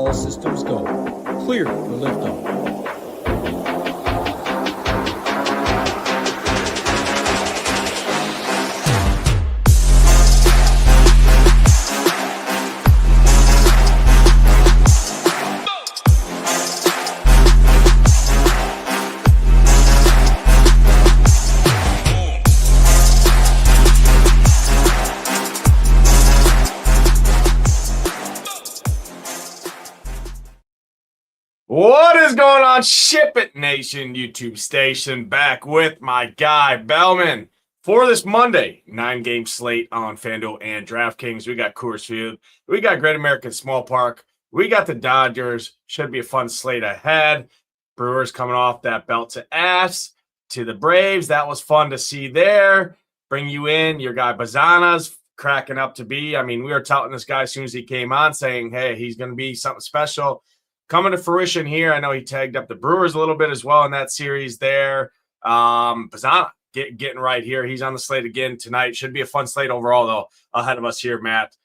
All systems go. Clear for liftoff. What is going on, Ship It Nation YouTube station? Back with my guy, Belman, for this Monday 9-game slate on FanDuel and DraftKings. We got Coors Field. We got Great American Small Park. We got the Dodgers. Should be a fun slate ahead. Brewers coming off that belt to ass to the Braves. That was fun to see there. Bring you in. Your guy, Bazana's cracking up to be. I mean, we were touting this guy as soon as he came on saying, hey, he's going to be something special. Coming to fruition here. I know he tagged up the Brewers a little bit as well in that series there. Bazana getting right here. He's on the slate again tonight. Should be a fun slate overall, though, ahead of us here, Matt.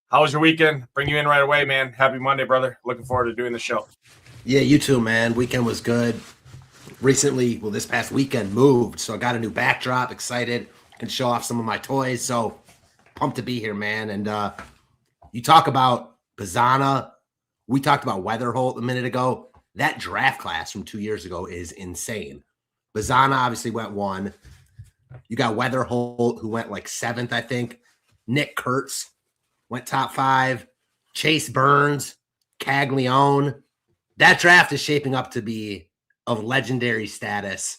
How was your weekend? Bring you in right away, man. Happy Monday, brother. Looking forward to doing the show. Yeah, you too, man. Weekend was good. Recently, well, this past weekend moved, so I got a new backdrop. Excited. Can show off some of my toys. So pumped to be here, man. And you talk about Bazana. We talked about Weatherholt a minute ago. That draft class from 2 years ago is insane. Bazana obviously went 1. You got Weatherholt, who went like 7th, I think. Nick Kurtz went top 5. Chase Burns, Caglione. That draft is shaping up to be of legendary status.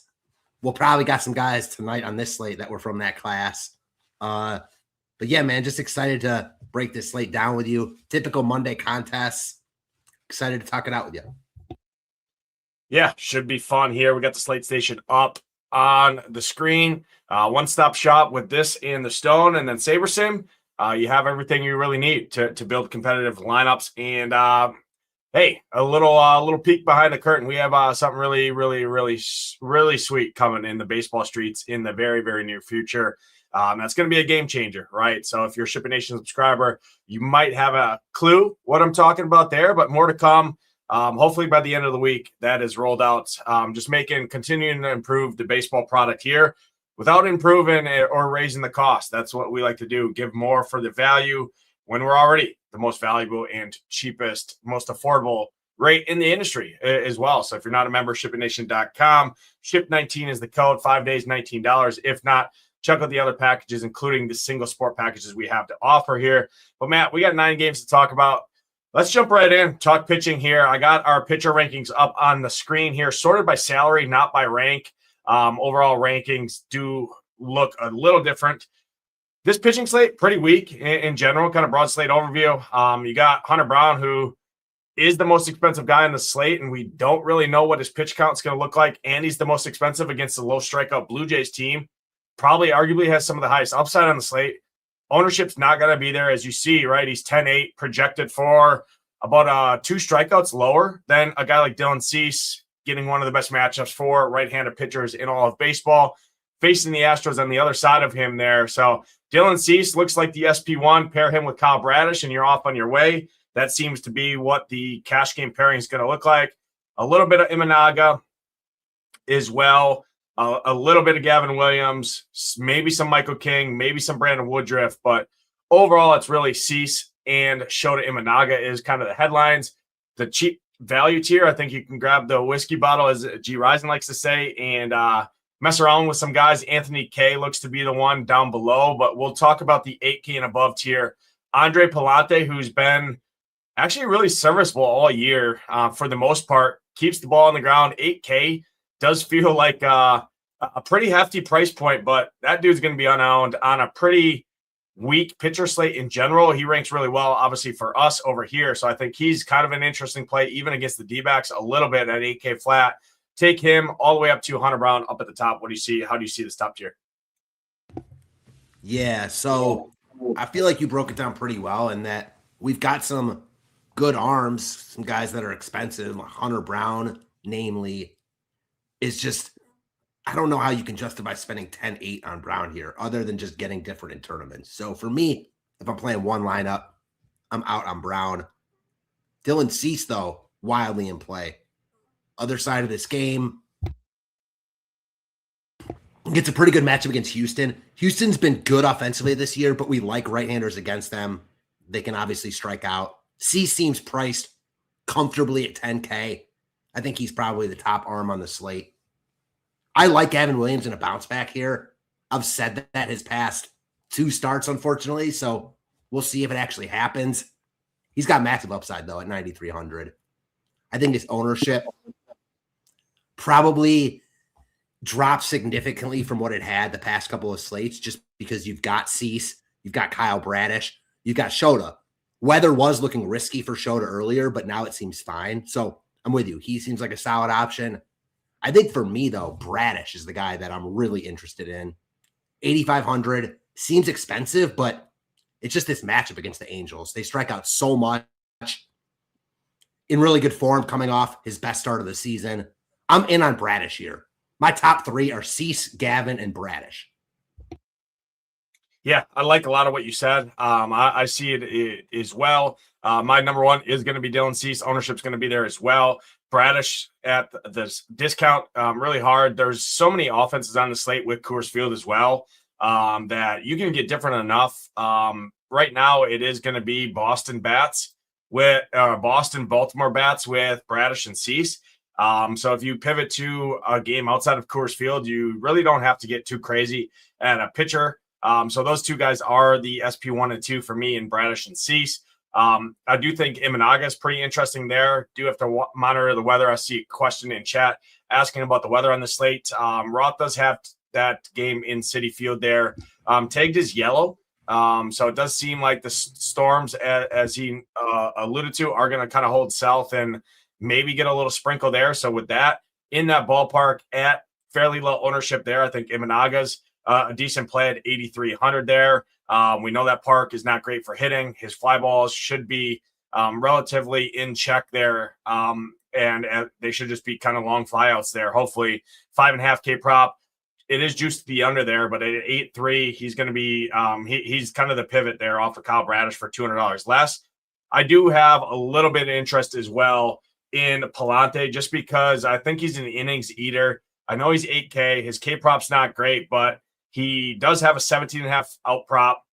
We'll probably got some guys tonight on this slate that were from that class. But yeah, man, just excited to break this slate down with you. Typical Monday contests. Excited to talk it out with you. Yeah, should be fun here. We got the Slate Station up on the screen. One-stop shop with this and the Stone, and then SaberSim. You have everything you really need to build competitive lineups. And hey, a little peek behind the curtain. We have something really sweet coming in the baseball streets in the very, very near future. That's going to be a game changer, right? So if you're a Shipping Nation subscriber, you might have a clue what I'm talking about there, but more to come. Hopefully by the end of the week, that is rolled out. Just continuing to improve the baseball product here without improving or raising the cost. That's what we like to do. Give more for the value when we're already the most valuable and cheapest, most affordable rate in the industry as well. So if you're not a member, shippingnation.com, SHIP19 is the code, 5 days, $19. If not, check out the other packages, including the single sport packages we have to offer here. But, Matt, we got 9 games to talk about. Let's jump right in, talk pitching here. I got our pitcher rankings up on the screen here, sorted by salary, not by rank. Overall rankings do look a little different. This pitching slate, pretty weak in general, kind of broad slate overview. You got Hunter Brown, who is the most expensive guy on the slate, and we don't really know what his pitch count is going to look like, and he's the most expensive against the low strikeout Blue Jays team. Probably arguably has some of the highest upside on the slate. Ownership's not going to be there, as you see, right? He's 10-8, projected for about 2 strikeouts lower than a guy like Dylan Cease, getting one of the best matchups for right-handed pitchers in all of baseball, facing the Astros on the other side of him there. So Dylan Cease looks like the SP1. Pair him with Kyle Bradish, and you're off on your way. That seems to be what the cash game pairing is going to look like. A little bit of Imanaga as well. A little bit of Gavin Williams, maybe some Michael King, maybe some Brandon Woodruff, but overall it's really Cease and Shota Imanaga is kind of the headlines. The cheap value tier, I think you can grab the whiskey bottle, as G. Risen likes to say, and mess around with some guys. Anthony K looks to be the one down below, but we'll talk about the 8K and above tier. Andre Palante, who's been actually really serviceable all year for the most part, keeps the ball on the ground. 8K does feel like a pretty hefty price point, but that dude's going to be unowned on a pretty weak pitcher slate in general. He ranks really well, obviously, for us over here. So I think he's kind of an interesting play, even against the D-backs, a little bit at 8K flat. Take him all the way up to Hunter Brown up at the top. What do you see? How do you see this top tier? Yeah, so I feel like you broke it down pretty well in that we've got some good arms, some guys that are expensive. Hunter Brown, namely, is just, I don't know how you can justify spending 10-8 on Brown here other than just getting different in tournaments. So for me, if I'm playing one lineup, I'm out on Brown. Dylan Cease, though, wildly in play. Other side of this game, gets a pretty good matchup against Houston. Houston's been good offensively this year, but we like right-handers against them. They can obviously strike out. Cease seems priced comfortably at 10K. I think he's probably the top arm on the slate. I like Gavin Williams in a bounce back here. I've said that his past 2 starts, unfortunately, so we'll see if it actually happens. He's got massive upside, though, at 9,300. I think his ownership probably dropped significantly from what it had the past couple of slates, just because you've got Cease, you've got Kyle Bradish, you've got Shota. Weather was looking risky for Shota earlier, but now it seems fine. So I'm with you. He seems like a solid option. I think for me, though, Bradish is the guy that I'm really interested in. 8,500 seems expensive, but it's just this matchup against the Angels. They strike out so much. In really good form, coming off his best start of the season. I'm in on Bradish here. My top 3 are Cease, Gavin, and Bradish. Yeah, I like a lot of what you said. I see it as well. My number 1 is going to be Dylan Cease. Ownership's going to be there as well. Bradish at this discount, really hard. There's so many offenses on the slate with Coors Field as well that you can get different enough. Right now, it is going to be Boston Baltimore bats with Bradish and Cease. So if you pivot to a game outside of Coors Field, you really don't have to get too crazy at a pitcher. So those 2 guys are the SP1 and 2 for me in Bradish and Cease. I do think Imanaga is pretty interesting there. Do have to monitor the weather. I see a question in chat asking about the weather on the slate. Roth does have that game in Citi Field there. Tagged as yellow. So it does seem like the storms, as he alluded to, are going to kind of hold south and maybe get a little sprinkle there. So with that, in that ballpark at fairly low ownership there, I think Imanaga's a decent play at 8,300 there. We know that park is not great for hitting. His fly balls should be relatively in check there. And they should just be kind of long flyouts there. Hopefully 5.5K prop. It is juiced to the under there, but at 8.3, he's going to be he's kind of the pivot there off of Kyle Bradish for $200 less. I do have a little bit of interest as well in Palante, just because I think he's an innings eater. I know he's 8K. His K prop's not great, but he does have a 17.5 out prop.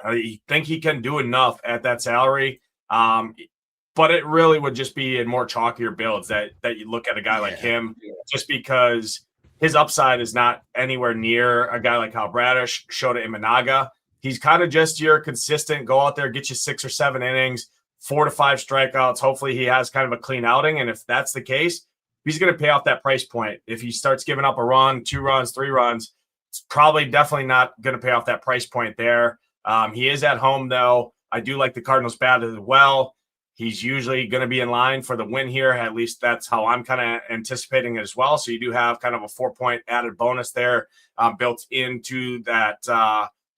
I think he can do enough at that salary. But it really would just be in more chalkier builds that you look at a guy like him, just because his upside is not anywhere near a guy like Kyle Bradish, Shota Imanaga. He's kind of just your consistent, go out there, get you 6 or 7 innings, 4 to 5 strikeouts. Hopefully he has kind of a clean outing. And if that's the case, he's going to pay off that price point. If he starts giving up a run, 2 runs, 3 runs, it's probably definitely not going to pay off that price point there. He is at home, though. I do like the Cardinals bat as well. He's usually going to be in line for the win here. At least that's how I'm kind of anticipating it as well. So you do have kind of a 4-point added bonus there built into that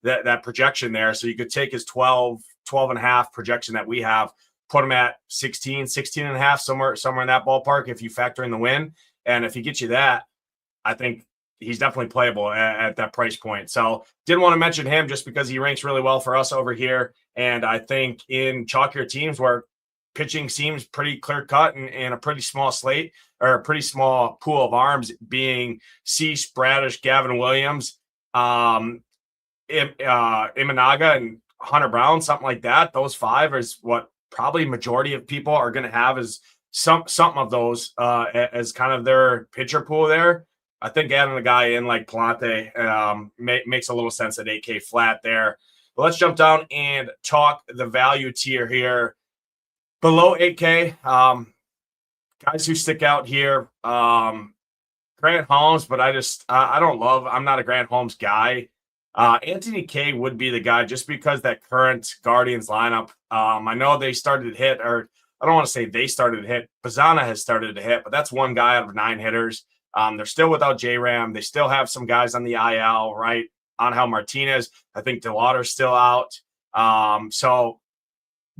that projection there. So you could take his 12 and a half projection that we have, put him at 16 and a half, somewhere in that ballpark if you factor in the win. And if he gets you that, I think he's definitely playable at that price point. So didn't want to mention him just because he ranks really well for us over here. And I think in chalkier teams where pitching seems pretty clear cut and a pretty small slate or a pretty small pool of arms, being Cease, Bradish, Gavin Williams, Imanaga, and Hunter Brown, something like that. Those 5 is what probably majority of people are going to have as something of those as kind of their pitcher pool there. I think adding a guy in like Palante makes a little sense at 8K flat there. But let's jump down and talk the value tier here. Below 8K, guys who stick out here, Grant Holmes, but I'm not a Grant Holmes guy. Anthony Kay would be the guy just because that current Guardians lineup. I know they started to hit, or I don't want to say they started to hit. Bazana has started to hit, but that's one guy out of 9 hitters. They're still without J-Ram. They still have some guys on the IL, right? Angel Martinez. I think DeLauder's still out.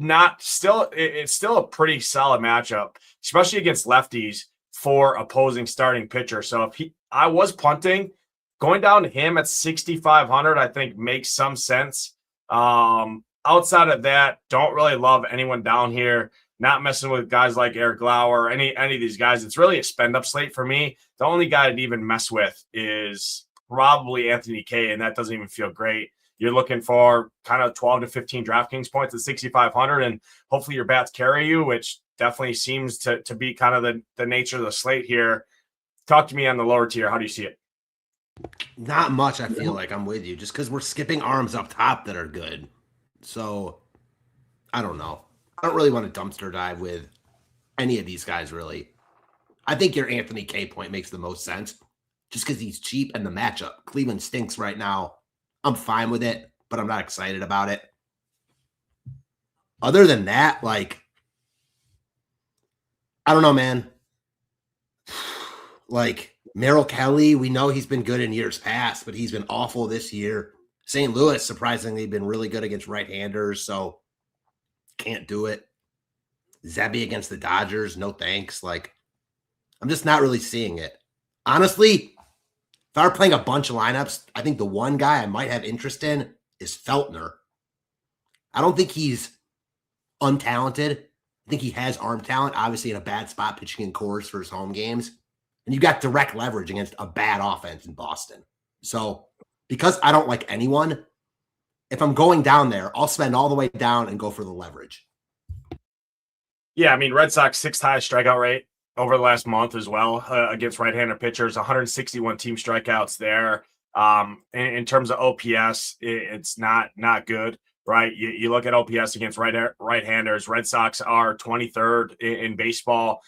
It's still a pretty solid matchup, especially against lefties for opposing starting pitcher. So I was punting, going down to him at 6,500, I think makes some sense. Outside of that, don't really love anyone down here. not messing with guys like Eric Lauer, any of these guys. It's really a spend-up slate for me. The only guy I'd even mess with is probably Anthony Kay, and that doesn't even feel great. You're looking for kind of 12 to 15 DraftKings points at 6,500, and hopefully your bats carry you, which definitely seems to be kind of the nature of the slate here. Talk to me on the lower tier. How do you see it? Not much, I feel like. I'm with you. Just because we're skipping arms up top that are good. So, I don't know. I don't really want to dumpster dive with any of these guys, really. I think your Anthony Kay point makes the most sense just because he's cheap and the matchup. Cleveland stinks right now. I'm fine with it, but I'm not excited about it. Other than that, like, I don't know, man. Like, Merrill Kelly, we know he's been good in years past, but he's been awful this year. St. Louis, surprisingly, been really good against right-handers, so can't do it. Zebby against the Dodgers, no thanks. Like, I'm just not really seeing it. Honestly, if I were playing a bunch of lineups, I think the one guy I might have interest in is Feltner. I don't think he's untalented. I think he has arm talent, obviously in a bad spot pitching in Coors for his home games. And you got direct leverage against a bad offense in Boston. So because I don't like anyone, if I'm going down there, I'll spend all the way down and go for the leverage. Yeah, I mean, Red Sox sixth highest strikeout rate over the last month as well against right-hander pitchers, 161 team strikeouts there. In terms of OPS, it's not good, right? You look at OPS against right-handers. Red Sox are 23rd in baseball.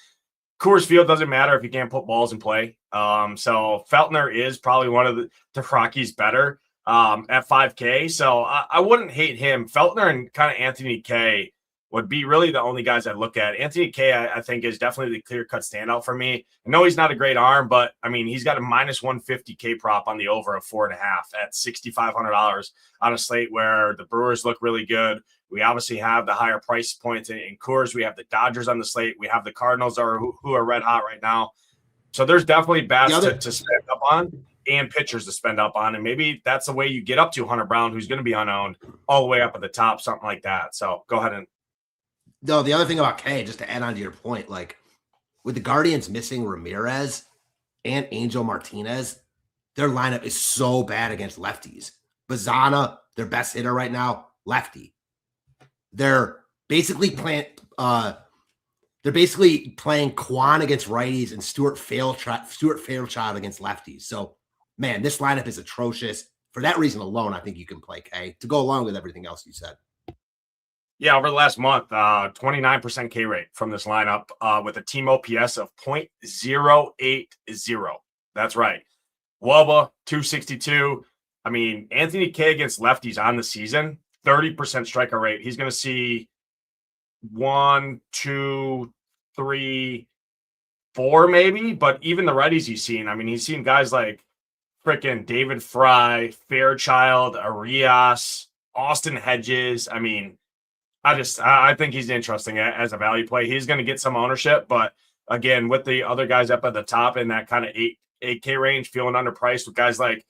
Coors Field doesn't matter if you can't put balls in play. So Feltner is probably one of the Rockies better at 5K. So I wouldn't hate him. Feltner and kind of Anthony Kay would be really the only guys I'd look at. Anthony Kay, I think, is definitely the clear-cut standout for me. I know he's not a great arm, but, I mean, he's got a minus 150 K prop on the over of 4.5 at $6,500 on a slate where the Brewers look really good. We obviously have the higher price points in Coors. We have the Dodgers on the slate. We have the Cardinals who are red hot right now. So there's definitely bats to spend up on and pitchers to spend up on. And maybe that's the way you get up to Hunter Brown, who's going to be unowned all the way up at the top, something like that. So go ahead and. No, the other thing about Kay, just to add on to your point, like with the Guardians missing Ramirez and Angel Martinez, their lineup is so bad against lefties. Bazana, their best hitter right now, lefty. They're basically playing Kwan against righties and Stuart Fairchild against lefties. So, man, this lineup is atrocious. For that reason alone, I think you can play Kay to go along with everything else you said. Yeah, over the last month, 29% K rate from this lineup with a team OPS of .080. That's right. Wubba, 262. I mean, Anthony Kay against lefties on the season, 30% strikeout rate. He's going to see 1, 2, 3, 4 maybe, but even the righties he's seen. I mean, he's seen guys like freaking David Fry, Fairchild, Arias, Austin Hedges. I mean, I think he's interesting as a value play. He's going to get some ownership, but again, with the other guys up at the top in that kind of 8K range, feeling underpriced with guys like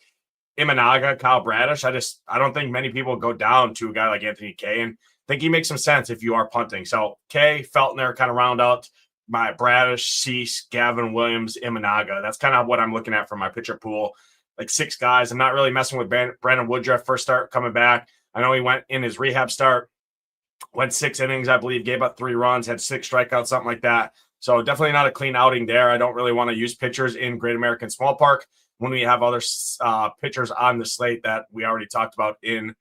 Imanaga, Kyle Bradish, I don't think many people go down to a guy like Anthony Kay, and I think he makes some sense if you are punting. So Kay, Feltner kind of round out my Bradish, Cease, Gavin Williams, Imanaga. That's kind of what I'm looking at for my pitcher pool. Like 6 guys. I'm not really messing with Brandon Woodruff first start coming back. I know he went in his rehab start. Went 6 innings, I believe, gave up 3 runs, had 6 strikeouts, something like that. So definitely not a clean outing there. I don't really want to use pitchers in Great American Small Park when we have other pitchers on the slate that we already talked about in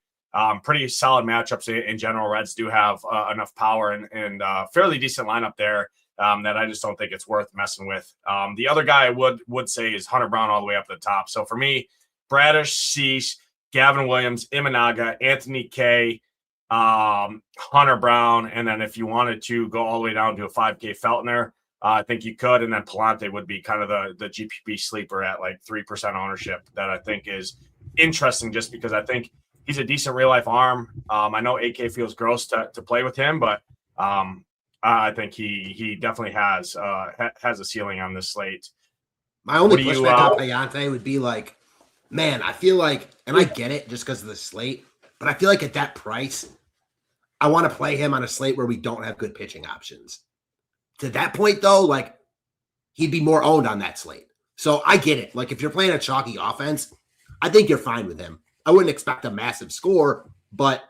pretty solid matchups in general. Reds do have enough power and fairly decent lineup there that I just don't think it's worth messing with. The other guy I would say is Hunter Brown all the way up to the top. So for me, Bradish, Cease, Gavin Williams, Imanaga, Anthony Kay, Hunter Brown, and then if you wanted to go all the way down to a 5K Feltner, I think you could, and then Palante would be kind of the GPP sleeper at like 3% ownership that I think is interesting just because I think he's a decent real-life arm. I know AK feels gross to play with him, but I think he definitely has a ceiling on this slate. My only pushback on Palante would be like, man, I feel like, and I get it just because of the slate, but I feel like at that price, I want to play him on a slate where we don't have good pitching options. To that point, though, like, he'd be more owned on that slate. So I get it. Like, if you're playing a chalky offense, I think you're fine with him. I wouldn't expect a massive score, but,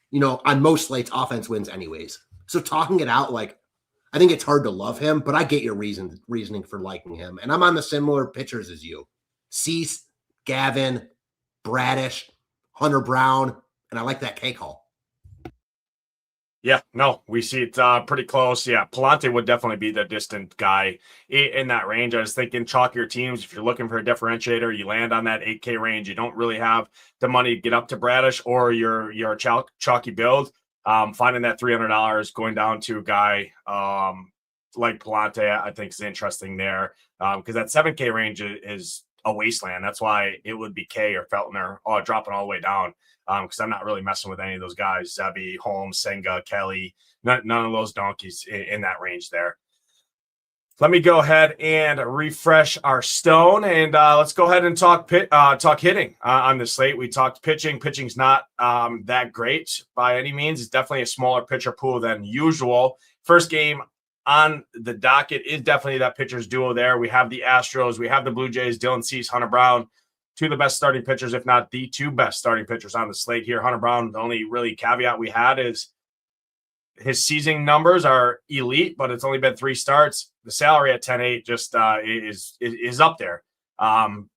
you know, on most slates, offense wins anyways. So talking it out, like, I think it's hard to love him, but I get your reasoning for liking him. And I'm on the similar pitchers as you. Cease, Gavin, Bradish, Hunter Brown, and I like that K call. Yeah, no, we see it pretty close. Yeah, Palante would definitely be the distant guy in that range. I was thinking chalkier teams, if you're looking for a differentiator, you land on that 8K range. You don't really have the money to get up to Bradish, or you're a chalky build. Finding that $300 going down to a guy like Palante, I think is interesting there, because that 7K range is a wasteland. That's why it would be K or Feltner dropping all the way down. Because I'm not really messing with any of those guys. Zebby, Holmes, Senga, Kelly, none of those donkeys in that range there. Let me go ahead and refresh our stone, and let's go ahead and talk hitting on the slate. We talked pitching. Pitching's not that great by any means. It's definitely a smaller pitcher pool than usual. First game on the docket is definitely that pitcher's duo there. We have the Astros. We have the Blue Jays, Dylan Cease, Hunter Brown. Two of the best starting pitchers, if not the two best starting pitchers on the slate here. Hunter Brown, the only really caveat we had is his season numbers are elite, but it's only been 3 starts. The salary at 10.8 just is up there.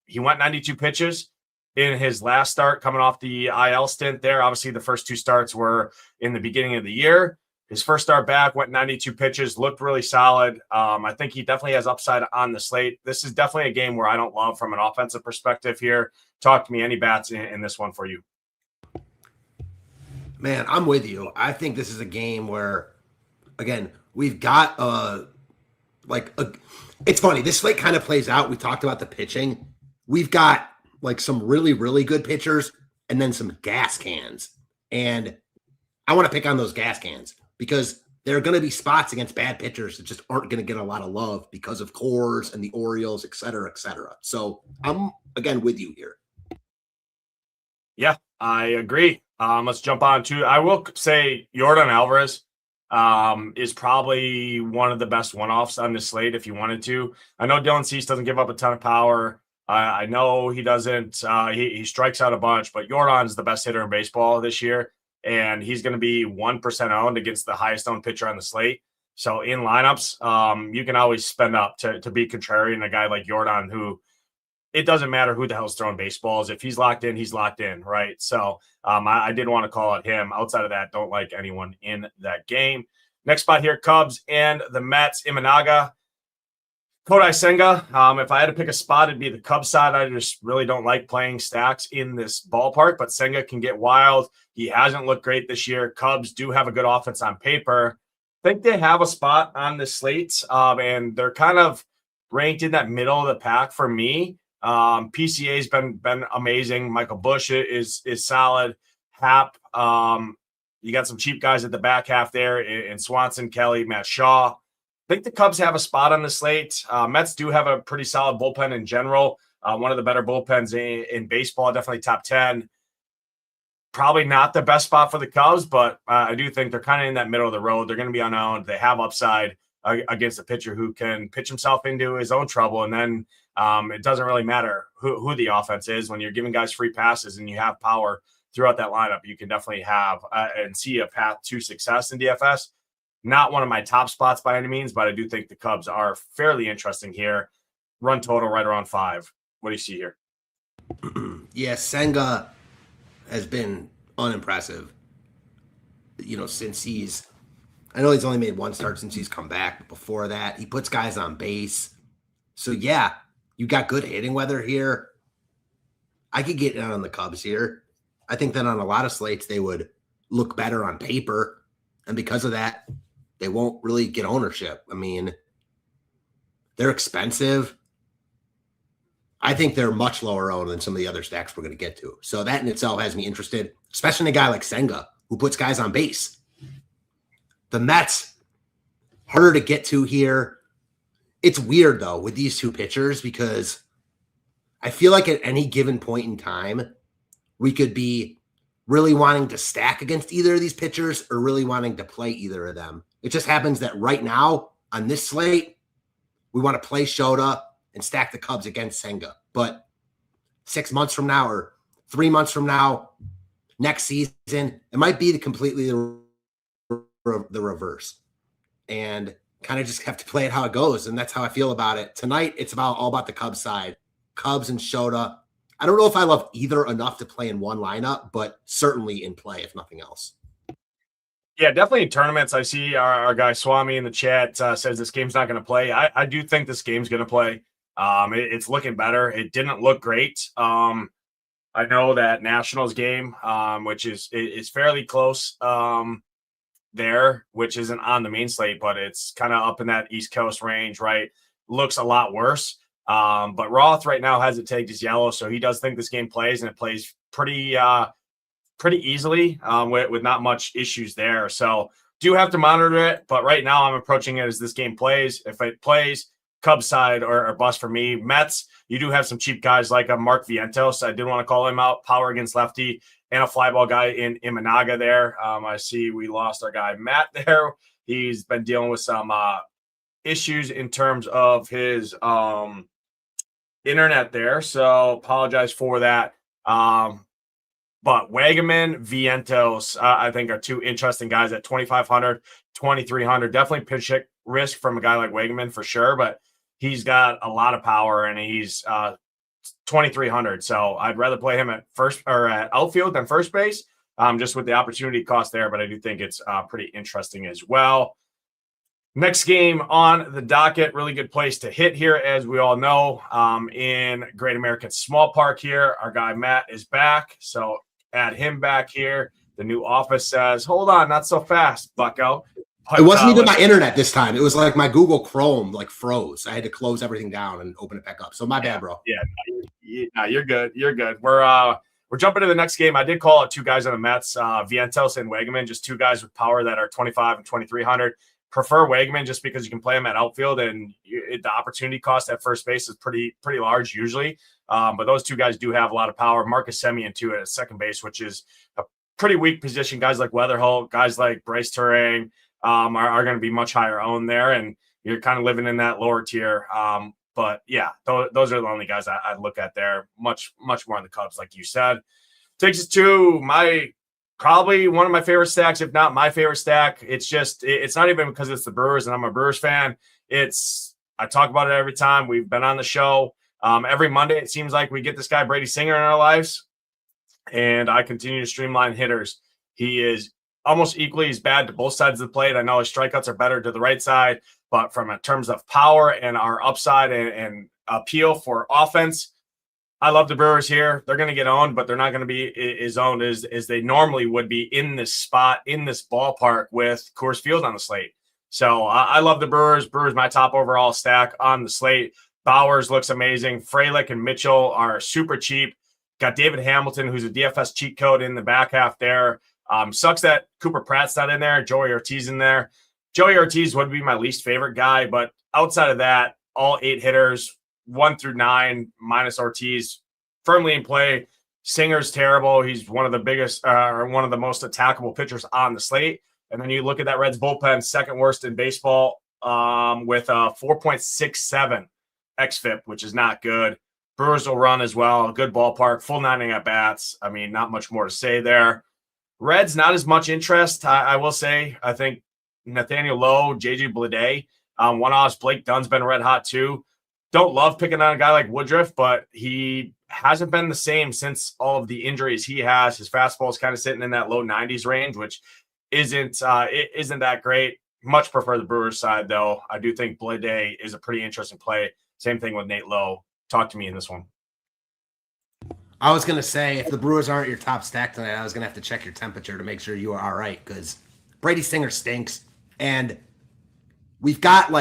He went 92 pitches in his last start coming off the IL stint there. Obviously, the first 2 starts were in the beginning of the year. His first start back went 92 pitches, looked really solid. I think he definitely has upside on the slate. This is definitely a game where I don't love from an offensive perspective here. Talk to me, any bats in this one for you? Man, I'm with you. I think this is a game where, again, we've got it's funny. This slate kind of plays out. We talked about the pitching. We've got like some really, really good pitchers and then some gas cans. And I want to pick on those gas cans, because there are going to be spots against bad pitchers that just aren't going to get a lot of love because of Coors and the Orioles, et cetera, et cetera. So I'm, again, with you here. Yeah, I agree. Let's jump on to, I will say Yordan Alvarez is probably one of the best one-offs on this slate if you wanted to. I know Dylan Cease doesn't give up a ton of power. I know he doesn't. He strikes out a bunch, but Yordan's the best hitter in baseball this year. And he's going to be 1% owned against the highest owned pitcher on the slate. So in lineups, you can always spend up to be contrarian, a guy like Yordan, who it doesn't matter who the hell's throwing baseballs. If he's locked in, he's locked in, right? So I did want to call out him. Outside of that, don't like anyone in that game. Next spot here, Cubs and the Mets. Imanaga, Kodai Senga. If I had to pick a spot, it'd be the Cubs side. I just really don't like playing stacks in this ballpark, but Senga can get wild. He hasn't looked great this year. Cubs do have a good offense on paper. I think they have a spot on the slate, and they're kind of ranked in that middle of the pack for me. PCA's been amazing. Michael Busch is solid. Hap, you got some cheap guys at the back half there in Swanson, Kelly, Matt Shaw. I think the Cubs have a spot on the slate. Mets do have a pretty solid bullpen in general. One of the better bullpens in baseball, definitely top 10. Probably not the best spot for the Cubs, but I do think they're kind of in that middle of the road. They're going to be unowned. They have upside against a pitcher who can pitch himself into his own trouble. And then it doesn't really matter who the offense is. When you're giving guys free passes and you have power throughout that lineup, you can definitely have and see a path to success in DFS. Not one of my top spots by any means, but I do think the Cubs are fairly interesting here. Run total right around 5. What do you see here? Yeah, Senga has been unimpressive, since I know he's only made 1 start since he's come back, but before that, he puts guys on base. So yeah, you got good hitting weather here. I could get in on the Cubs here. I think that on a lot of slates, they would look better on paper. And because of that, they won't really get ownership. I mean, they're expensive. I think they're much lower owned than some of the other stacks we're going to get to. So that in itself has me interested, especially in a guy like Senga, who puts guys on base. The Mets, harder to get to here. It's weird, though, with these 2 pitchers, because I feel like at any given point in time, we could be really wanting to stack against either of these pitchers or really wanting to play either of them. It just happens that right now on this slate, we want to play Shota and stack the Cubs against Senga. But 6 months from now or 3 months from now, next season, it might be completely the reverse. And kind of just have to play it how it goes. And that's how I feel about it. Tonight, it's all about the Cubs side. Cubs and Shota. I don't know if I love either enough to play in one lineup, but certainly in play, if nothing else. Yeah, definitely in tournaments. I see our guy Swami in the chat says this game's not going to play. I do think this game's going to play. It's looking better. It didn't look great. I know that Nationals game, which is fairly close there, which isn't on the main slate, but it's kind of up in that East Coast range, right? Looks a lot worse. But Roth right now has it tagged as yellow, so he does think this game plays, and it plays pretty easily with not much issues there. So do have to monitor it, but right now I'm approaching it as this game plays. If it plays, Cubs side or bust for me. Mets, you do have some cheap guys like a Mark Vientos. I did want to call him out. Power against lefty and a fly ball guy in Imanaga there. I see we lost our guy Matt there. He's been dealing with some issues in terms of his internet there, so apologize for that. But Wagaman, Vientos, I think are two interesting guys at 2,500, 2,300. Definitely pitch risk from a guy like Wagaman for sure, but he's got a lot of power and he's 2,300. So I'd rather play him at first or at outfield than first base, just with the opportunity cost there. But I do think it's pretty interesting as well. Next game on the docket, really good place to hit here, as we all know, in Great American Small Park here. Our guy Matt is back, so add him back here. The new office says, hold on, not so fast, bucko. But, it wasn't even my internet this time. It was like my Google Chrome froze. I had to close everything down and open it back up. So my bad, bro. Yeah, you're good. You're good. We're jumping to the next game. I did call out two guys on the Mets, Vientos and Wagaman, just two guys with power that are 25 and 2,300. Prefer Wagaman just because you can play him at outfield and the opportunity cost at first base is pretty large usually. But those two guys do have a lot of power. Marcus Semien too at second base, which is a pretty weak position. Guys like Weatherholt, guys like Bryce Turang are going to be much higher owned there, and you're kind of living in that lower tier. But yeah, those are the only guys I look at there. Much more on the Cubs, like you said. Takes us to probably one of my favorite stacks, if not my favorite stack. It's not even because it's the Brewers and I'm a Brewers fan. I talk about it every time we've been on the show. Every Monday, it seems like we get this guy, Brady Singer, in our lives, and I continue to streamline hitters. He is almost equally as bad to both sides of the plate. I know his strikeouts are better to the right side, but from in terms of power and our upside and appeal for offense, I love the Brewers here. They're going to get owned, but they're not going to be as owned as they normally would be in this spot, in this ballpark with Coors Field on the slate. So I love the Brewers. Brewers, my top overall stack on the slate. Bowers looks amazing. Frelick and Mitchell are super cheap. Got David Hamilton, who's a DFS cheat code in the back half there. Sucks that Cooper Pratt's not in there. Joey Ortiz in there. Joey Ortiz would be my least favorite guy, but outside of that, all 8 hitters, 1 through 9, minus Ortiz, firmly in play. Singer's terrible. He's one of the biggest or one of the most attackable pitchers on the slate. And then you look at that Reds bullpen, second worst in baseball with a 4.67 xFIP, which is not good. Brewers will run as well. Good ballpark, full 9 at bats. I mean, not much more to say there. Reds, not as much interest, I will say. I think Nathaniel Lowe, JJ Bleday, one-offs. Blake Dunn's been red hot too. Don't love picking on a guy like Woodruff, but he hasn't been the same since all of the injuries he has. His fastball is kind of sitting in that low 90s range, which isn't that great. Much prefer the Brewers side, though. I do think Bleday is a pretty interesting play. Same thing with Nate Lowe. Talk to me in this one. I was going to say, if the Brewers aren't your top stack tonight, I was going to have to check your temperature to make sure you are all right, because Brady Singer stinks. And we've got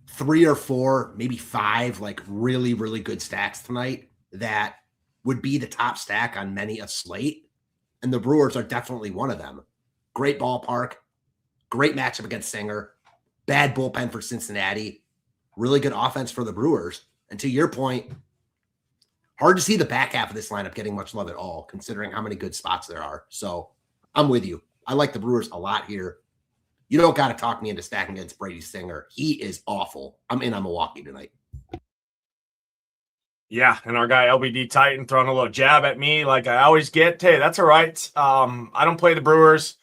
3 or 4, maybe 5, really, really good stacks tonight that would be the top stack on many a slate. And the Brewers are definitely one of them. Great ballpark, great matchup against Singer, bad bullpen for Cincinnati, really good offense for the Brewers. And to your point, hard to see the back half of this lineup getting much love at all, considering how many good spots there are. So I'm with you. I like the Brewers a lot here. You don't got to talk me into stacking against Brady Singer. He is awful. I'm in on Milwaukee tonight. Yeah, and our guy LBD Titan throwing a little jab at me like I always get. Hey, that's all right. I don't play the Brewers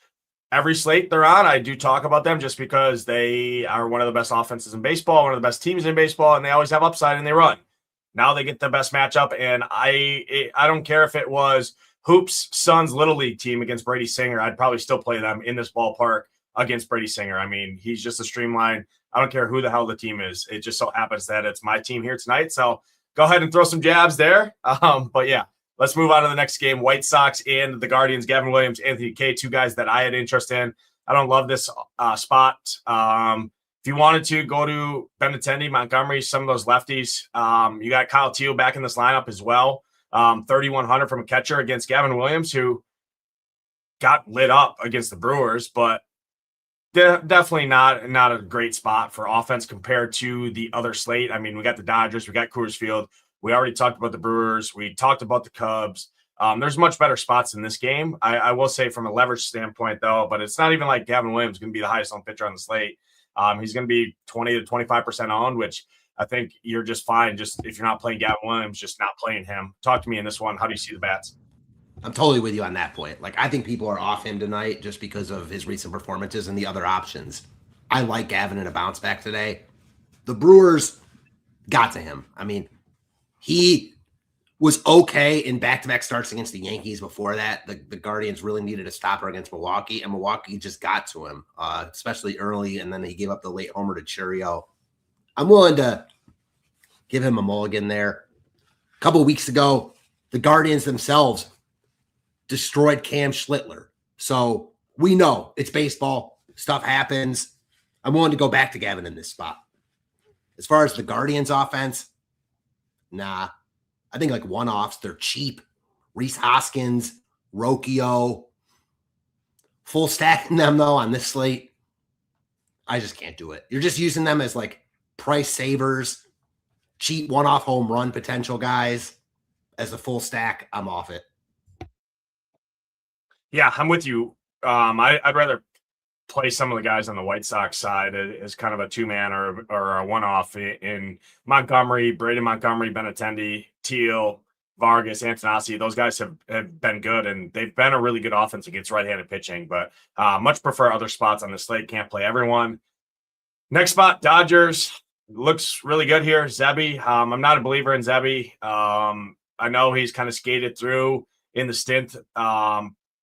every slate they're on. I do talk about them just because they are one of the best offenses in baseball, one of the best teams in baseball, and they always have upside and they run. Now they get the best matchup, and I don't care if it was Hoops Suns Little League team against Brady Singer. I'd probably still play them in this ballpark against Brady Singer. I mean, he's just a streamline. I don't care who the hell the team is. It just so happens that it's my team here tonight. So go ahead and throw some jabs there. But yeah, let's move on to the next game. White Sox and the Guardians. Gavin Williams, Anthony Kay, two guys that I had interest in. I don't love this spot. If you wanted to go to Benintendi, Montgomery, some of those lefties, you got Kyle Teo back in this lineup as well. 3,100 from a catcher against Gavin Williams, who got lit up against the Brewers, but definitely not a great spot for offense compared to the other slate. I mean, we got the Dodgers, we got Coors Field. We already talked about the Brewers. We talked about the Cubs. There's much better spots in this game. I will say from a leverage standpoint, though, but it's not even like Gavin Williams is going to be the highest owned pitcher on the slate. He's going to be 20 to 25% owned, which I think you're just fine. Just if you're not playing Gavin Williams, just not playing him. Talk to me in this one. How do you see the bats? I'm totally with you on that point. Like, I think people are off him tonight just because of his recent performances and the other options. I like Gavin in a bounce back today. The Brewers got to him. I mean, he was okay in back-to-back starts against the Yankees before that. The Guardians really needed a stopper against Milwaukee, and Milwaukee just got to him, especially early, and then he gave up the late homer to Churio. I'm willing to give him a mulligan there. A couple of weeks ago, the Guardians themselves destroyed Cam Schlittler. So we know it's baseball. Stuff happens. I'm willing to go back to Gavin in this spot. As far as the Guardians offense, nah. I think like one-offs, they're cheap. Rhys Hoskins, Rocchio, full stacking them though on this slate. I just can't do it. You're just using them as like price savers, cheap one-off home run potential guys. As a full stack, I'm off it. Yeah, I'm with you. I'd rather play some of the guys on the White Sox side as kind of a two-man or a one-off in Montgomery, Braden Montgomery, Benintendi, Teal, Vargas, Antonacci. Those guys have been good, and they've been a really good offense against right-handed pitching, but much prefer other spots on the slate. Can't play everyone. Next spot, Dodgers. Looks really good here. Zebby. I'm not a believer in Zebby. I know he's kind of skated through in the stint.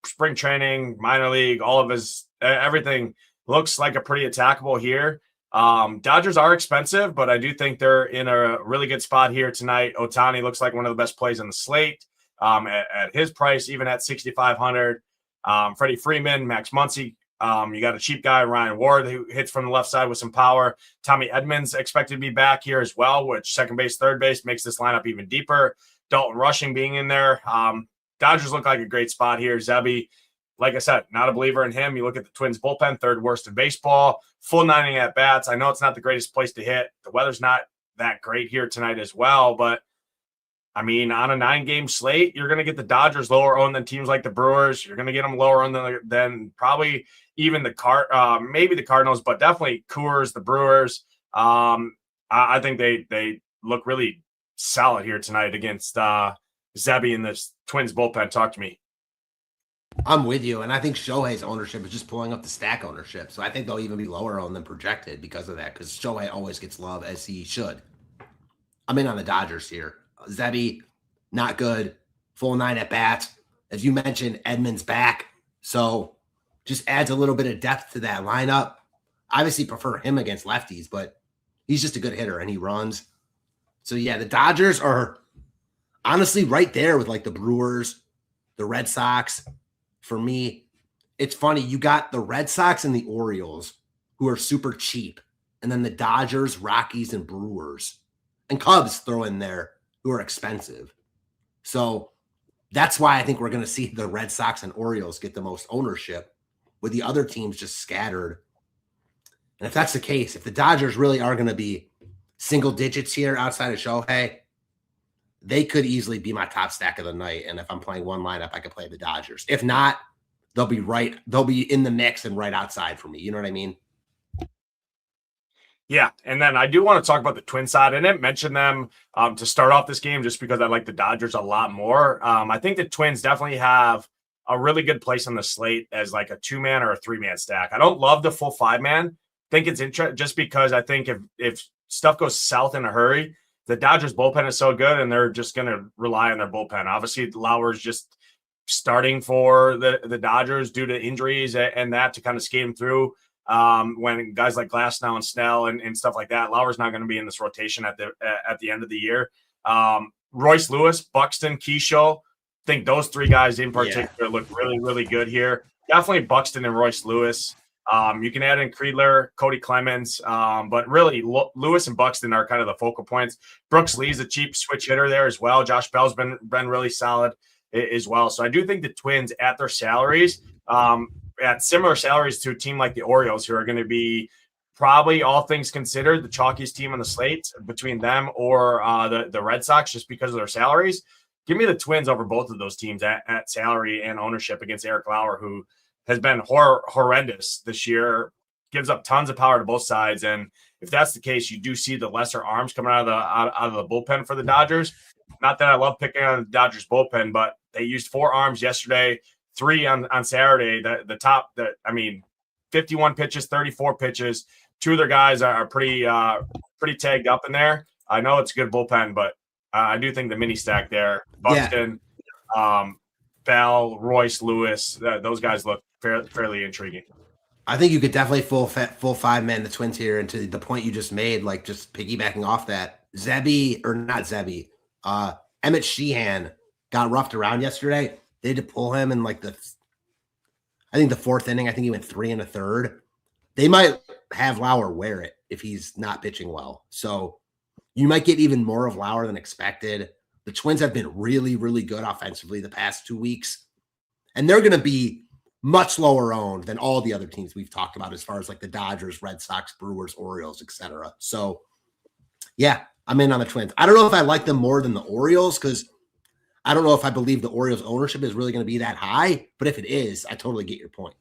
Spring training, minor league, all of his everything looks like a pretty attackable here. Dodgers are expensive, but I do think they're in a really good spot here tonight. Ohtani looks like one of the best plays on the slate at his price, even at 6,500. Freddie Freeman, Max Muncy. You got a cheap guy, Ryan Ward, who hits from the left side with some power. Tommy Edmonds expected to be back here as well, which second base, third base makes this lineup even deeper. Dalton Rushing being in there. Dodgers look like a great spot here. Zebby, like I said, not a believer in him. You look at the Twins bullpen, third worst in baseball, full 9 at bats. I know it's not the greatest place to hit. The weather's not that great here tonight as well, but I mean, on a 9-game slate, you're going to get the Dodgers lower owned than teams like the Brewers. You're going to get them lower owned than probably even maybe the Cardinals, but definitely Coors, the Brewers. I think they look really solid here tonight against Zebby and this Twins bullpen. Talk to me. I'm with you, and I think Shohei's ownership is just pulling up the stack ownership. So I think they'll even be lower owned than projected because of that, because Shohei always gets love, as he should. I'm in on the Dodgers here. Zebby, not good. Full 9 at bats. As you mentioned, Edmonds back. So just adds a little bit of depth to that lineup. Obviously prefer him against lefties, but he's just a good hitter and he runs. So yeah, the Dodgers are honestly right there with like the Brewers, the Red Sox. For me, it's funny. You got the Red Sox and the Orioles, who are super cheap. And then the Dodgers, Rockies, and Brewers. And Cubs throw in there, who are expensive. So that's why I think we're going to see the Red Sox and Orioles get the most ownership, with the other teams just scattered. And if that's the case, if the Dodgers really are going to be single digits here outside of Shohei, they could easily be my top stack of the night. And if I'm playing one lineup, I could play the Dodgers. If not, they'll be in the mix and right outside for me. You know what I mean? Yeah, and then I do want to talk about the Twins side. I didn't mention them to start off this game just because I like the Dodgers a lot more. I think the Twins definitely have a really good place on the slate as like a 2-man or a 3-man stack. I don't love the full 5-man. I think it's interesting just because I think if stuff goes south in a hurry, the Dodgers bullpen is so good and they're just going to rely on their bullpen. Obviously, Lauer's just starting for the Dodgers due to injuries and that to kind of skate him through. When guys like Glasnow and Snell and stuff like that, Lauer's not going to be in this rotation at the end of the year. Royce Lewis, Buxton, Keyshaw, I think those 3 guys in particular look really, really good here. Definitely Buxton and Royce Lewis. You can add in Creedler, Cody Clemens, but really Lewis and Buxton are kind of the focal points. Brooks Lee's a cheap switch hitter there as well. Josh Bell's been really solid as well. So I do think the Twins at their salaries, at similar salaries to a team like the Orioles, who are going to be probably, all things considered, the chalkiest team on the slate between them or the Red Sox, just because of their salaries. Give me the Twins over both of those teams at salary and ownership against Eric Lauer, who has been horrendous this year, gives up tons of power to both sides. And if that's the case, you do see the lesser arms coming out of the bullpen for the Dodgers. Not that I love picking on the Dodgers bullpen, but they used 4 arms yesterday, 3 on Saturday. The top, 51 pitches, 34 pitches. 2 of their guys are pretty tagged up in there. I know it's a good bullpen, but I do think the mini stack there, Buxton, Bell, Royce, Lewis, those guys look fairly intriguing. I think you could definitely full 5-man the Twins here. And to the point you just made, like just piggybacking off that, Emmett Sheehan got roughed around yesterday. They had to pull him in like the 4th inning. I think he went 3 1/3. They might have Lauer wear it if he's not pitching well. So you might get even more of Lauer than expected. The Twins have been really, really good offensively the past 2 weeks. And they're going to be much lower owned than all the other teams we've talked about as far as like the Dodgers, Red Sox, Brewers, Orioles, etc. So, yeah, I'm in on the Twins. I don't know if I like them more than the Orioles because I don't know if I believe the Orioles ownership is really going to be that high. But if it is, I totally get your point.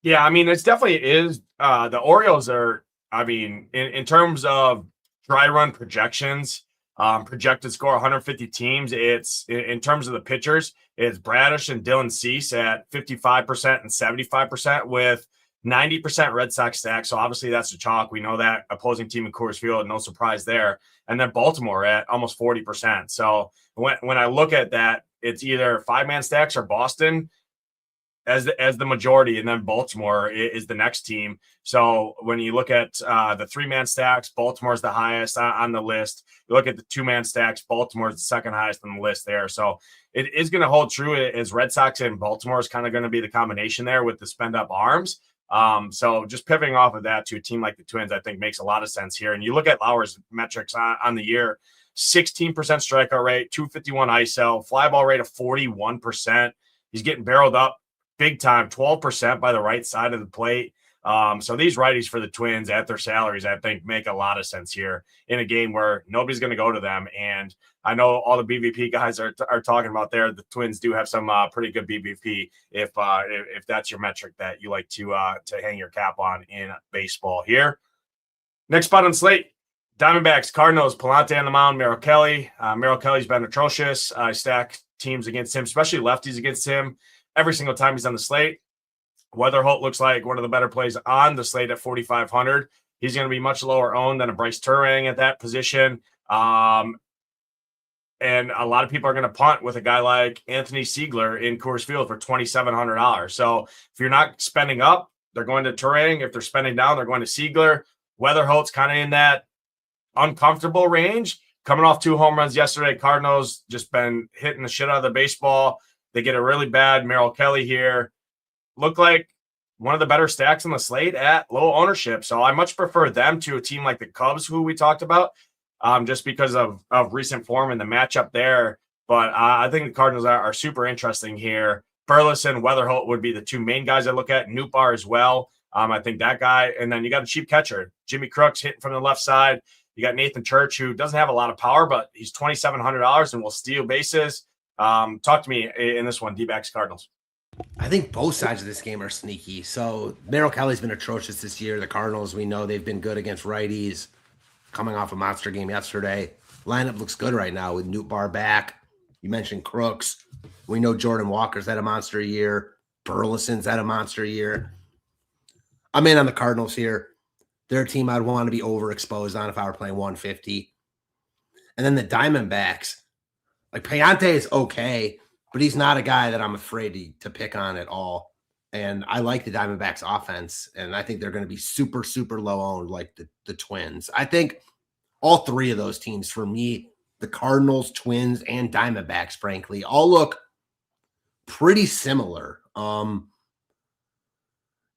Yeah, it's definitely is. The Orioles are, in terms of dry run projections, projected score 150 teams. It's in terms of the pitchers, it's Bradish and Dylan Cease at 55% and 75% with 90% Red Sox stack. So obviously that's a chalk. We know that opposing team in Coors Field, no surprise there. And then Baltimore at almost 40%. So when I look at that, it's either 5-man stacks or Boston as the majority, and then Baltimore is the next team. So when you look at the 3-man stacks, Baltimore's the highest on the list. You look at the 2-man stacks, Baltimore's the second highest on the list there. So it is going to hold true as Red Sox and Baltimore is kind of going to be the combination there with the spend up arms. So just pivoting off of that to a team like the Twins, I think makes a lot of sense here. And you look at Lauer's metrics on the year, 16% strikeout rate, 251 ISO, fly ball rate of 41%. He's getting barreled up big time, 12% by the right side of the plate. So these righties for the Twins at their salaries, I think, make a lot of sense here in a game where nobody's going to go to them. And I know all the BVP guys are talking about there. The Twins do have some pretty good BVP if that's your metric that you like to hang your cap on in baseball here. Next spot on slate, Diamondbacks, Cardinals, Palante on the mound, Merrill Kelly. Merrill Kelly's been atrocious. I stack teams against him, especially lefties against him, every single time he's on the slate. Weatherholt looks like one of the better plays on the slate at 4,500. He's going to be much lower owned than a Bryce Turang at that position. And a lot of people are going to punt with a guy like Anthony Siegler in Coors Field for $2,700. So if you're not spending up, they're going to Turang. If they're spending down, they're going to Siegler. Weatherholt's kind of in that uncomfortable range. Coming off 2 home runs yesterday, Cardinals just been hitting the shit out of the baseball. They get a really bad Merrill Kelly here. Look like one of the better stacks on the slate at low ownership. So I much prefer them to a team like the Cubs, who we talked about, just because of recent form and the matchup there. But I think the Cardinals are super interesting here. Burleson, Weatherholt would be the 2 main guys I look at. Nootbaar as well. I think that guy. And then you got a cheap catcher. Jimmy Crooks hitting from the left side. You got Nathan Church, who doesn't have a lot of power, but he's $2,700 and will steal bases. Talk to me in this one, D-backs Cardinals. I think both sides of this game are sneaky. So Merrill Kelly's been atrocious this year. The Cardinals, we know they've been good against righties, coming off a monster game yesterday. Lineup looks good right now with Newt Bar back. You mentioned Crooks. We know Jordan Walker's had a monster year. Burleson's had a monster year. I'm in on the Cardinals here. They're a team I'd want to be overexposed on if I were playing 150. And then the Diamondbacks, like Payante is okay, but he's not a guy that I'm afraid to pick on at all. And I like the Diamondbacks offense, and I think they're going to be super, super low owned like the Twins. I think all three of those teams for me, the Cardinals, Twins, and Diamondbacks, frankly, all look pretty similar.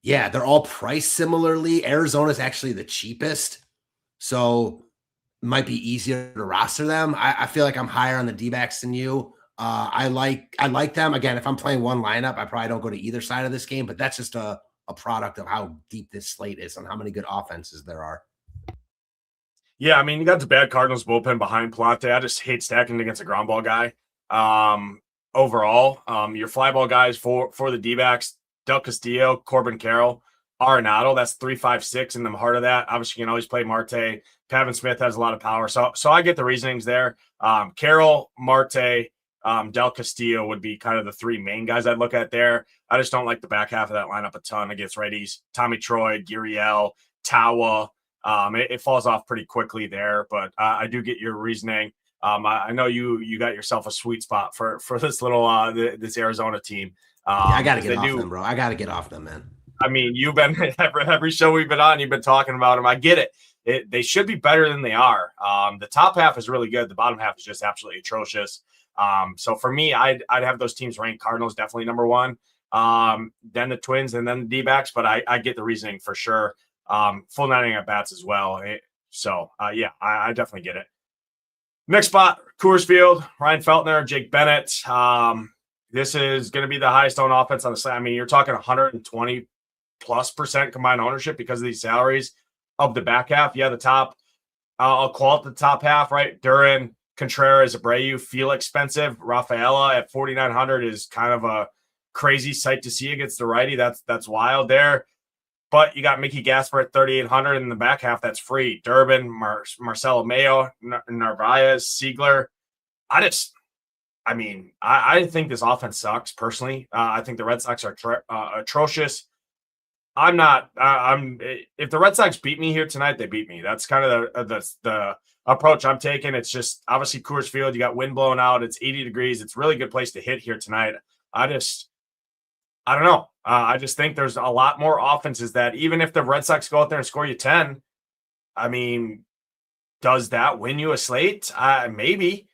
Yeah, they're all priced similarly. Arizona's actually the cheapest, so it might be easier to roster them. I feel like I'm higher on the D-backs than you. I like them. Again, if I'm playing one lineup, I probably don't go to either side of this game, but that's just a product of how deep this slate is and how many good offenses there are. Yeah, I mean, you got the bad Cardinals bullpen behind Plante. I just hate stacking against a ground ball guy. Overall, your fly ball guys for the D-backs, Del Castillo, Corbin Carroll, Arenado, that's 3-5-6 in the heart of that. Obviously, you can always play Marte. Pavin Smith has a lot of power. So I get the reasonings there. Carroll, Marte, Del Castillo would be kind of the three main guys I'd look at there. I just don't like the back half of that lineup a ton against righties. Tommy Troy, Gurriel, Tawa. It falls off pretty quickly there, but I do get your reasoning. I know you got yourself a sweet spot for this little this Arizona team. Yeah, I got to get off them, bro. I got to get off them, man. I mean, you've been every show we've been on, you've been talking about them. I get it. They should be better than they are. The top half is really good. The bottom half is just absolutely atrocious. So for me, I'd have those teams ranked. Cardinals definitely number one. Then the Twins, and then the D-backs. But I get the reasoning for sure. Full 9 at bats as well. Yeah, I definitely get it. Next spot, Coors Field, Ryan Feltner, Jake Bennett. This is going to be the highest owned offense on the slate. I mean, you're talking 120+% combined ownership because of these salaries of the back half. Yeah, the top, I'll call it the top half, right? Duran, Contreras, Abreu feel expensive. Rafaela at 4,900 is kind of a crazy sight to see against the righty. That's wild there. But you got Mickey Gasper at 3,800 in the back half. That's free. Durbin, Marcelo Mayo, Narvaez, Siegler. I think this offense sucks personally. I think the Red Sox are atrocious. If the Red Sox beat me here tonight, they beat me. That's kind of the approach I'm taking. It's just obviously Coors Field. You got wind blowing out. It's 80 degrees. It's a really good place to hit here tonight. I don't know. I just think there's a lot more offenses that even if the Red Sox go out there and score you 10, I mean, does that win you a slate? Maybe.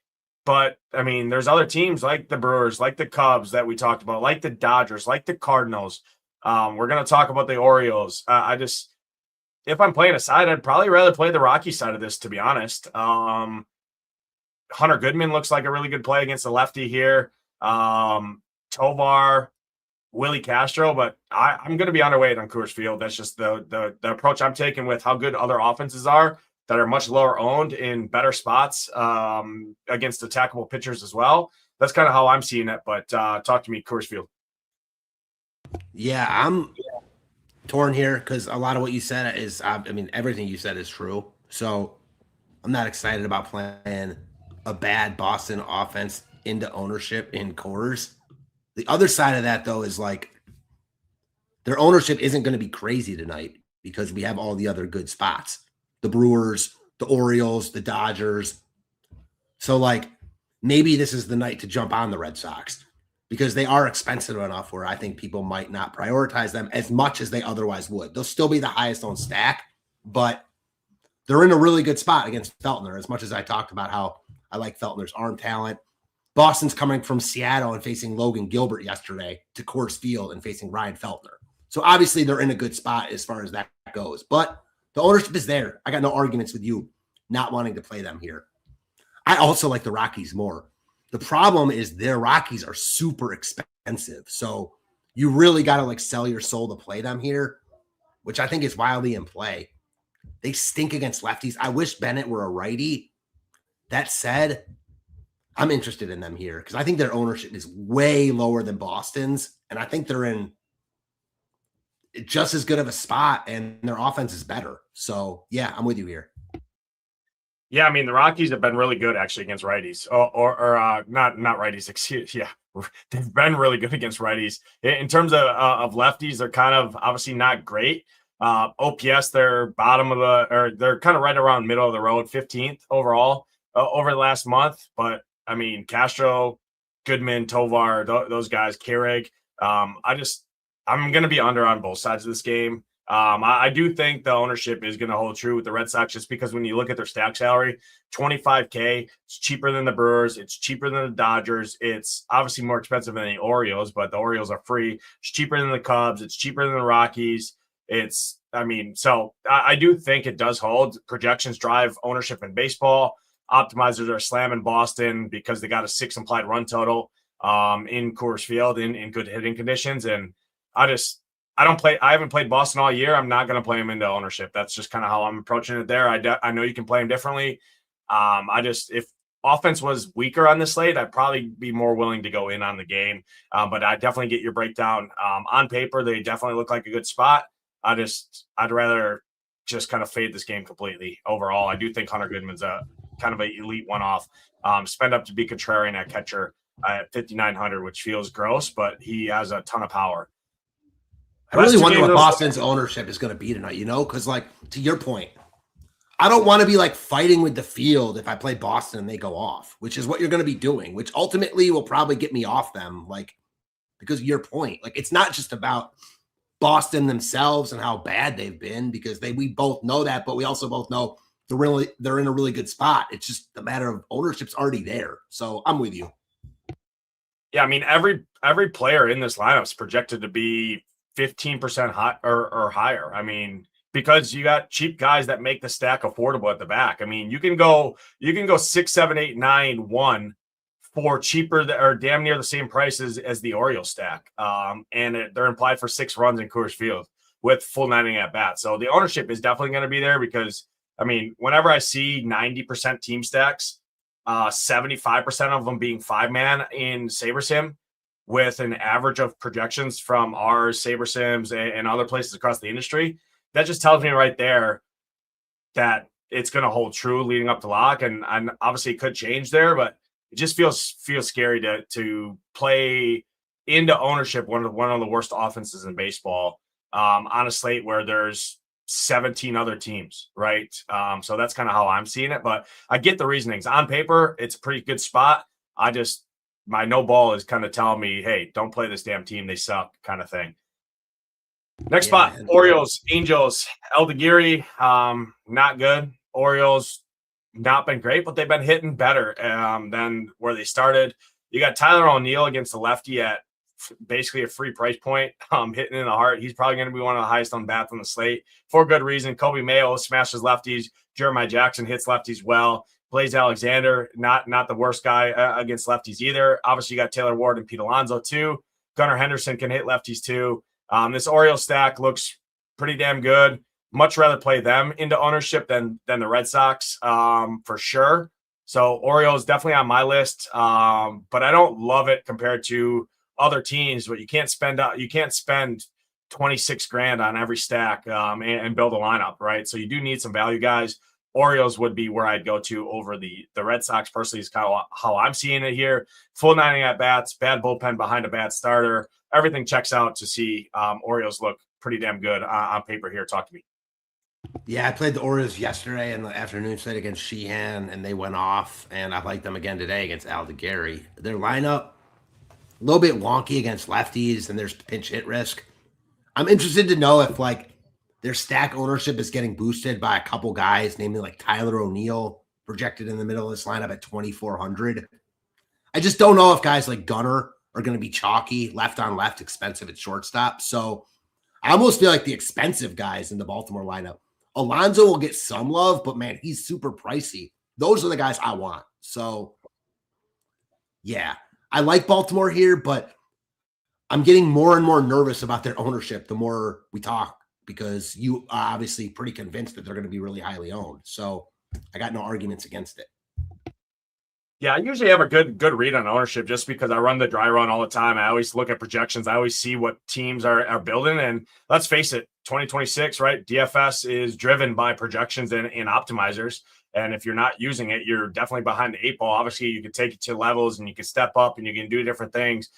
But, I mean, there's other teams like the Brewers, like the Cubs that we talked about, like the Dodgers, like the Cardinals. We're going to talk about the Orioles. If I'm playing a side, I'd probably rather play the Rockies side of this, to be honest. Hunter Goodman looks like a really good play against the lefty here. Tovar, Willie Castro, but I'm going to be underweight on Coors Field. That's just the approach I'm taking with how good other offenses are that are much lower owned in better spots against attackable pitchers as well. That's kind of how I'm seeing it, but talk to me, Coors Field. Yeah, I'm torn here because a lot of what you said is, everything you said is true. So I'm not excited about playing a bad Boston offense into ownership in Coors. The other side of that, though, is like their ownership isn't going to be crazy tonight because we have all the other good spots. The Brewers, the Orioles, the Dodgers. So, like, maybe this is the night to jump on the Red Sox because they are expensive enough where I think people might not prioritize them as much as they otherwise would. They'll still be the highest owned stack, but they're in a really good spot against Feltner, as much as I talked about how I like Feltner's arm talent. Boston's coming from Seattle and facing Logan Gilbert yesterday to Coors Field and facing Ryan Feltner. So obviously they're in a good spot as far as that goes, but the ownership is there. I got no arguments with you not wanting to play them here. I also like the Rockies more. The problem is their Rockies are super expensive. So you really got to like sell your soul to play them here, which I think is wildly in play. They stink against lefties. I wish Bennett were a righty. That said, I'm interested in them here because I think their ownership is way lower than Boston's, and I think they're in just as good of a spot, and their offense is better. So, yeah, I'm with you here. Yeah, I mean, the Rockies have been really good actually against righties, or not righties. Excuse, yeah, they've been really good against righties. In terms of lefties, they're kind of obviously not great. OPS, they're bottom of or they're kind of right around middle of the road, 15th overall over the last month. But I mean, Castro, Goodman, Tovar, those guys, Keurig. I'm going to be under on both sides of this game. I do think the ownership is going to hold true with the Red Sox just because when you look at their stack salary, $25K, it's cheaper than the Brewers. It's cheaper than the Dodgers. It's obviously more expensive than the Orioles, but the Orioles are free. It's cheaper than the Cubs. It's cheaper than the Rockies. So I do think it does hold. Projections drive ownership in baseball. Optimizers are slamming Boston because they got a 6 implied run total in Coors Field in good hitting conditions. And I haven't played Boston all year. I'm not going to play them into ownership. That's just kind of how I'm approaching it there. I know you can play them differently. If offense was weaker on the slate, I'd probably be more willing to go in on the game. But I definitely get your breakdown. On paper, they definitely look like a good spot. I'd rather just kind of fade this game completely. Overall, I do think Hunter Goodman's a kind of an elite one-off. Spend up to be contrarian at catcher at 5,900, which feels gross, but he has a ton of power. I really wonder what Boston's ownership is going to be tonight, because like to your point, I don't want to be like fighting with the field if I play Boston and they go off, which is what you're going to be doing, which ultimately will probably get me off them. Like, because of your point, like it's not just about Boston themselves and how bad they've been because we both know that, but we also both know they're in a really good spot. It's just a matter of ownership's already there. So I'm with you. Yeah, I mean every player in this lineup is projected to be 15% hot or higher. I mean, because you got cheap guys that make the stack affordable at the back. I mean, you can go 6, 7, 8, 9, 1 for cheaper or damn near the same prices as the Orioles stack. They're implied for 6 runs in Coors Field with full 9 at bat. So the ownership is definitely going to be there because, I mean, whenever I see 90% team stacks, 75% of them being 5-man in SaberSim with an average of projections from our SaberSims and other places across the industry, that just tells me right there that it's going to hold true leading up to lock. And obviously it could change there, but it just feels scary to play into ownership one of the worst offenses in baseball on a slate where there's 17 other teams, right? So that's kind of how I'm seeing it. But I get the reasonings. On paper, it's a pretty good spot. My no ball is kind of telling me, hey, don't play this damn team. They suck kind of thing. Next spot, Orioles, Angels, Aldegiri, not good. Orioles, not been great, but they've been hitting better than where they started. You got Tyler O'Neill against the lefty at basically a free price point, hitting in the heart. He's probably going to be one of the highest on bats on the slate for good reason. Kobe Mayo smashes lefties. Jeremiah Jackson hits lefties well. Blaze Alexander, not the worst guy against lefties either. Obviously, you got Taylor Ward and Pete Alonso too. Gunnar Henderson can hit lefties too. This Orioles stack looks pretty damn good. Much rather play them into ownership than the Red Sox for sure. So Orioles definitely on my list, but I don't love it compared to other teams. But you can't spend 26 grand on every stack and build a lineup, right? So you do need some value guys. Orioles would be where I'd go to over the Red Sox personally is kind of how I'm seeing it here. Full 9 at bats, bad bullpen behind a bad starter. Everything checks out to see Orioles look pretty damn good on paper here. Talk to me. Yeah, I played the Orioles yesterday in the afternoon slate against Sheehan, and they went off, and I like them again today against Aldegiri. Their lineup, a little bit wonky against lefties, and there's pinch hit risk. I'm interested to know if, like, their stack ownership is getting boosted by a couple guys, namely like Tyler O'Neill, projected in the middle of this lineup at 2,400. I just don't know if guys like Gunnar are going to be chalky, left on left, expensive at shortstop. So I almost feel like the expensive guys in the Baltimore lineup. Alonso will get some love, but man, he's super pricey. Those are the guys I want. So yeah, I like Baltimore here, but I'm getting more and more nervous about their ownership the more we talk because you are obviously pretty convinced that they're going to be really highly owned. So I got no arguments against it. Yeah, I usually have a good read on ownership just because I run the dry run all the time. I always look at projections. I always see what teams are building. And let's face it, 2026, right? DFS is driven by projections and optimizers. And if you're not using it, you're definitely behind the eight ball. Obviously, you can take it to levels and you can step up and you can do different things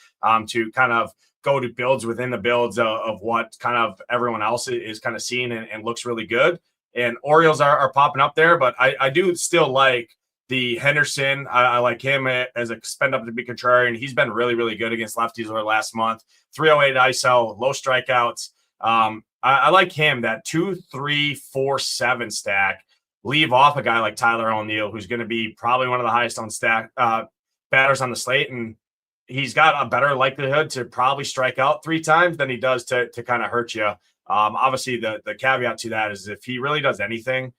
to kind of go to builds within the builds of what kind of everyone else is kind of seeing and looks really good. And Orioles are popping up there, but I do still like the Henderson. I like him as a spend up to be contrarian. He's been really, really good against lefties over the last month. 308 ISO, low strikeouts. I like him, that 2, 3, 4, 7 stack. Leave off a guy like Tyler O'Neill, who's going to be probably one of the highest on stack batters on the slate. And he's got a better likelihood to probably strike out 3 times than he does to kind of hurt you. Obviously, the caveat to that is if he really does anything,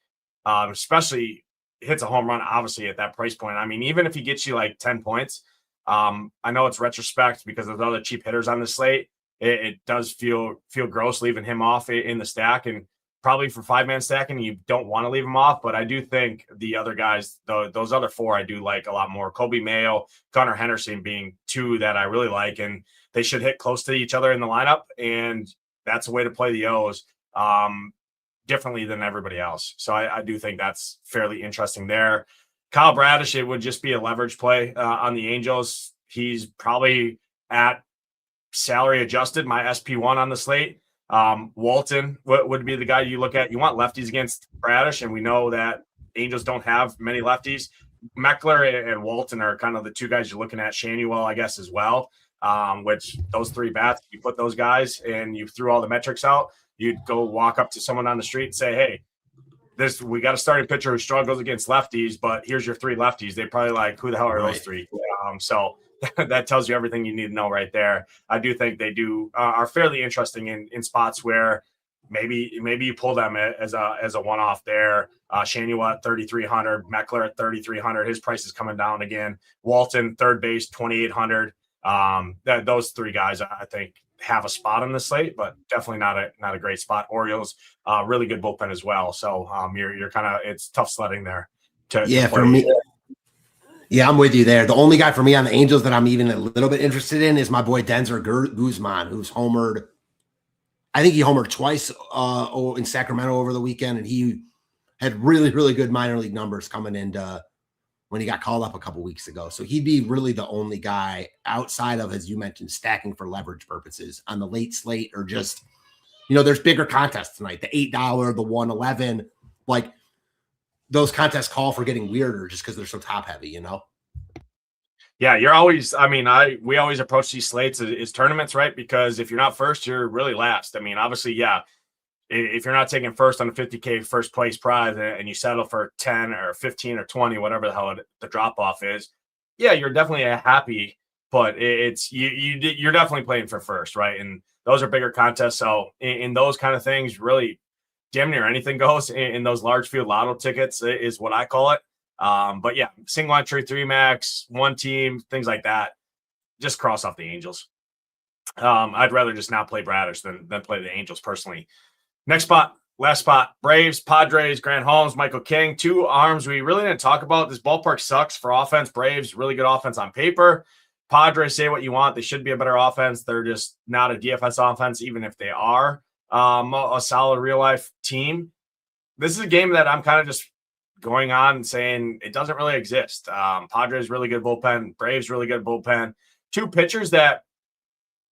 especially hits a home run, obviously at that price point. I mean, even if he gets you like 10 points, I know it's retrospect because there's other cheap hitters on the slate. It does feel gross leaving him off in the stack, and probably for 5-man stacking, you don't want to leave him off. But I do think the other guys, those other 4, I do like a lot more. Kobe Mayo, Gunnar Henderson being 2 that I really like, and they should hit close to each other in the lineup. And that's a way to play the O's differently than everybody else. So I do think that's fairly interesting there. Kyle Bradish, it would just be a leverage play on the Angels. He's probably at salary adjusted, my SP1 on the slate. Walton would be the guy you look at. You want lefties against Bradish, and we know that Angels don't have many lefties. Meckler and Walton are kind of the 2 guys you're looking at. Shanuel, I guess, as well, which those 3 bats, you put those guys and you threw all the metrics out, you'd go walk up to someone on the street and say, hey, we got a starting pitcher who struggles against lefties, but here's your 3 lefties. They probably like, who the hell are those 3? So that tells you everything you need to know right there. I do think they are fairly interesting in spots where maybe you pull them as a one-off there. Shanuel at 3,300, Meckler at 3,300. His price is coming down again. Walton, third base, 2,800. Those 3 guys, I think, have a spot on the slate, but definitely not a great spot. Orioles, really good bullpen as well. So you're kind of, it's tough sledding there. For me. Yeah, I'm with you there. The only guy for me on the Angels that I'm even a little bit interested in is my boy Denzer Guzman, who's homered. I think he homered twice in Sacramento over the weekend, and he had really, really good minor league numbers coming into when he got called up a couple weeks ago. So he'd be really the only guy outside of, as you mentioned, stacking for leverage purposes on the late slate, or just, there's bigger contests tonight, the $8, the $111, like those contests call for getting weirder just because they're so top heavy, Yeah, you're always, we always approach these slates as tournaments, right? Because if you're not first, you're really last. I mean, obviously, yeah, if you're not taking first on a 50K first place prize and you settle for 10 or 15 or 20, whatever the hell the drop off is, yeah, you're definitely happy, but you're definitely playing for first, right? And those are bigger contests. So in those kind of things, really damn near anything goes in those large field lotto tickets is what I call it. But yeah, single entry, 3 max, 1 team, things like that. Just cross off the Angels. I'd rather just not play Bradish than play the Angels personally. Next spot, last spot, Braves, Padres, Grant Holmes, Michael King, 2 arms we really didn't talk about. This ballpark sucks for offense. Braves, really good offense on paper. Padres, say what you want. They should be a better offense. They're just not a DFS offense, even if they are a solid real-life team. This is a game that I'm kind of just going on and saying it doesn't really exist. Padres, really good bullpen. Braves, really good bullpen. 2 pitchers that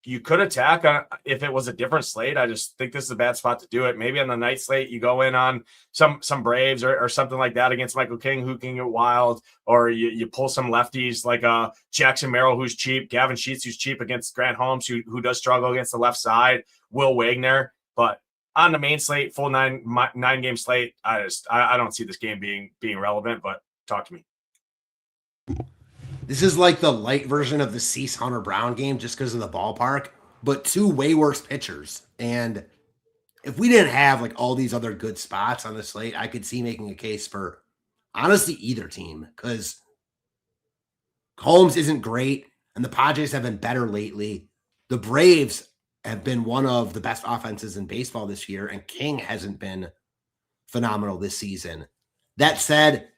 you could attack if it was a different slate. I just think this is a bad spot to do it. Maybe on the night slate, you go in on some Braves or something like that against Michael King, who can get wild, or you pull some lefties like Jackson Merrill, who's cheap, Gavin Sheets, who's cheap against Grant Holmes, who does struggle against the left side, Will Wagner. But on the main slate, full 9-game slate, I don't see this game being relevant. But talk to me. This is like the light version of the Cease Hunter Brown game just because of the ballpark, but 2 way worse pitchers. And if we didn't have like all these other good spots on the slate, I could see making a case for honestly either team, because Holmes isn't great and the Padres have been better lately. The Braves have been one of the best offenses in baseball this year, and King hasn't been phenomenal this season. That said,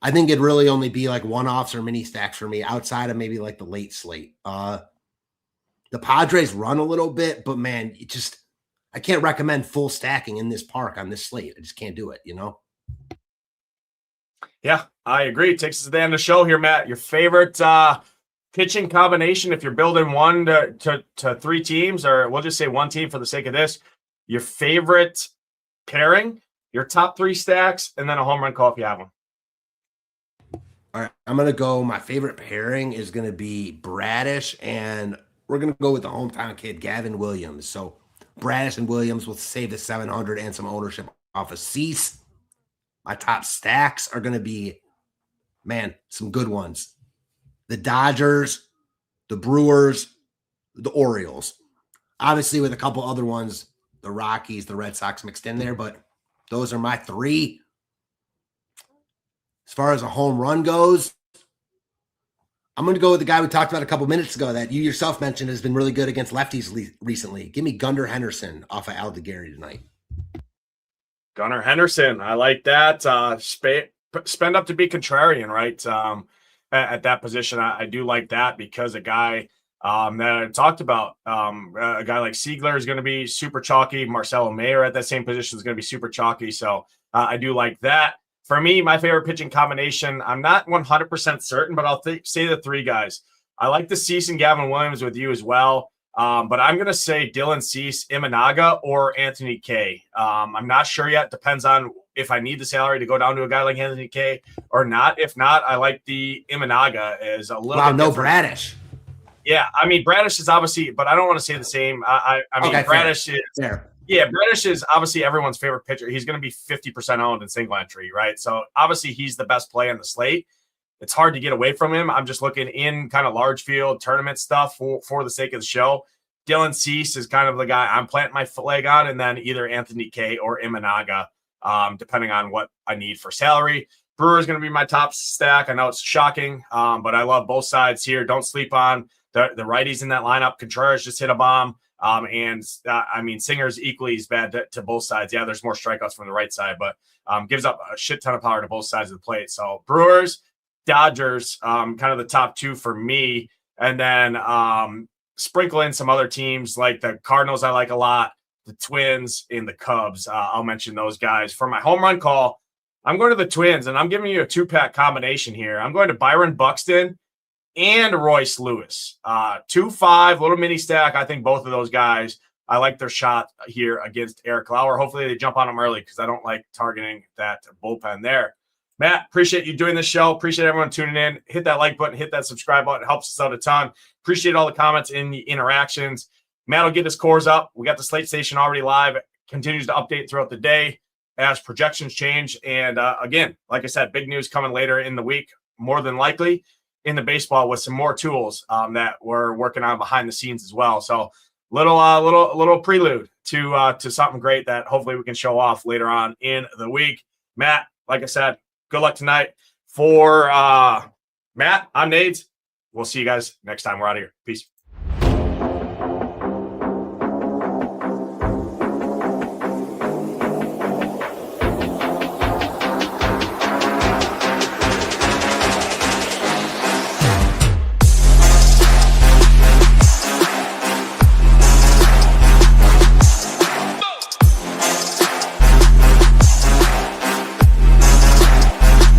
I think it'd really only be like one-offs or mini stacks for me outside of maybe like the late slate. The Padres run a little bit, but man, I can't recommend full stacking in this park on this slate. I just can't do it, Yeah, I agree. It takes us to the end of the show here, Matt. Your favorite pitching combination, if you're building one to three teams, or we'll just say one team for the sake of this, your favorite pairing, your top three stacks, and then a home run call if you have one. All right, I'm going to go. My favorite pairing is going to be Bradish, and we're going to go with the hometown kid, Gavin Williams. So Bradish and Williams will save the 700 and some ownership off of Cease. My top stacks are going to be, man, some good ones. The Dodgers, the Brewers, the Orioles. Obviously, with a couple other ones, the Rockies, the Red Sox mixed in there, but those are my three. As far as a home run goes, I'm going to go with the guy we talked about a couple minutes ago that you yourself mentioned has been really good against lefties recently. Give me Gunnar Henderson off of Aldegary tonight. Gunnar Henderson, I like that. Spend up to be contrarian, right? At that position, I do like that because a guy that I talked about, a guy like Siegler is going to be super chalky. Marcelo Mayer at that same position is going to be super chalky. So I do like that. For me, my favorite pitching combination, I'm not 100% certain, but I'll say the three guys. I like the Cease and Gavin Williams with you as well. But I'm going to say Dylan Cease, Imanaga, or Anthony Kay. I'm not sure yet. Depends on if I need the salary to go down to a guy like Anthony Kay or not. If not, I like the Imanaga as a little bit no different. Bradish. Yeah, I mean, Bradish is obviously, but I don't want to say the same. I mean, okay, Bradish is fair. Yeah, Bradish is obviously everyone's favorite pitcher. He's going to be 50% owned in single entry, right? So obviously he's the best play on the slate. It's hard to get away from him. I'm just looking in kind of large field tournament stuff for the sake of the show. Dylan Cease is kind of the guy I'm planting my flag on, and then either Anthony Kay or Imanaga, depending on what I need for salary. Brewer is going to be my top stack. I know it's shocking, but I love both sides here. Don't sleep on the righties in that lineup. Contreras just hit a bomb. I mean, Singer's equally as bad to both sides. Yeah, there's more strikeouts from the right side, but gives up a shit ton of power to both sides of the plate. So Brewers, Dodgers, kind of the top two for me. And then sprinkle in some other teams like the Cardinals I like a lot, the Twins, and the Cubs. I'll mention those guys. For my home run call, I'm going to the Twins, and I'm giving you a two-pack combination here. I'm going to Byron Buxton and Royce Lewis. 2-5, little mini stack. I think both of those guys, I like their shot here against Eric Lauer. Hopefully they jump on them early because I don't like targeting that bullpen there. Matt, appreciate you doing this show. Appreciate everyone tuning in. Hit that like button, hit that subscribe button. It helps us out a ton. Appreciate all the comments and the interactions. Matt will get his cores up. We got the Slate Station already live. It continues to update throughout the day as projections change. And again, like I said, big news coming later in the week, more than likely in the baseball with some more tools that we're working on behind the scenes as well. So little prelude to something great that hopefully we can show off later on in the week. Matt, like I said, good luck tonight. For Matt, I'm Nades. We'll see you guys next time. We're out of here. Peace.